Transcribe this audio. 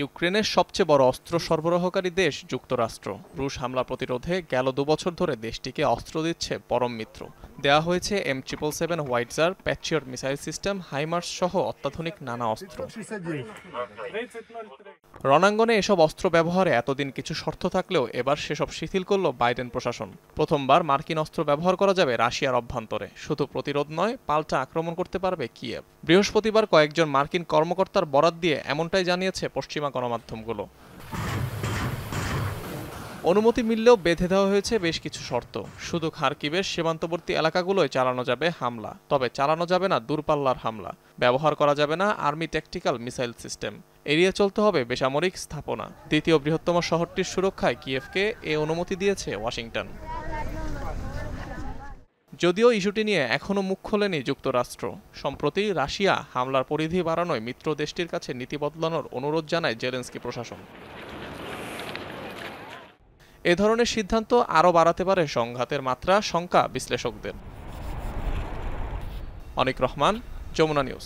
ইউক্রেনের সবচেয়ে বড় অস্ত্র সরবরাহকারী দেশ যুক্তরাষ্ট্র রুশ হামলা প্রতিরোধে গেল 2 বছর ধরে দেশটিকে অস্ত্র দিচ্ছে পরম মিত্র। দেয়া হয়েছে M777 howitzer, Patriot missile system, HIMARS সহ অত্যাধুনিক নানা অস্ত্র। রণাঙ্গনে এসব অস্ত্র ব্যবহারে এতদিন কিছু শর্ত থাকলেও এবার সেসব শিথিল করল বাইডেন প্রশাসন। প্রথমবার মার্কিন অস্ত্র ব্যবহার করা যাবে রাশিয়ার অভ্যন্তরে, শুধু প্রতিরোধ নয়, পাল্টা আক্রমণ করতে পারবে কিয়েভ। বৃহস্পতিবার কয়েকজন মার্কিন কর্মকর্তার বরাত দিয়ে এমনটাই জানিয়েছে পশ্চিমা গণমাধ্যমগুলো। অনুমতি মিললেও বেঁধে দেওয়া হয়েছে বেশ কিছু শর্ত। শুধু খার্কিভের সীমান্তবর্তী এলাকাগুলোয় চালানো যাবে হামলা, তবে চালানো যাবে না দূরপাল্লার হামলা। ব্যবহার করা যাবে না আর্মি ট্যাকটিক্যাল মিসাইল সিস্টেম। এড়িয়ে চলতে হবে বেসামরিক স্থাপনা। দ্বিতীয় বৃহত্তম শহরটির সুরক্ষায় কিয়েভকে এ অনুমতি দিয়েছে ওয়াশিংটন। যদিও ইস্যুটি নিয়ে এখনও মুখ খোলেনি যুক্তরাষ্ট্র। সম্প্রতি রাশিয়া হামলার পরিধি বাড়ানোয় মিত্র দেশটির কাছে নীতি বদলানোর অনুরোধ জানায় জেলেনস্কি প্রশাসন। এ ধরনের সিদ্ধান্ত আরও বাড়াতে পারে সংঘাতের মাত্রা, শঙ্কা বিশ্লেষকদের। অনিক রহমান, যমুনা নিউজ।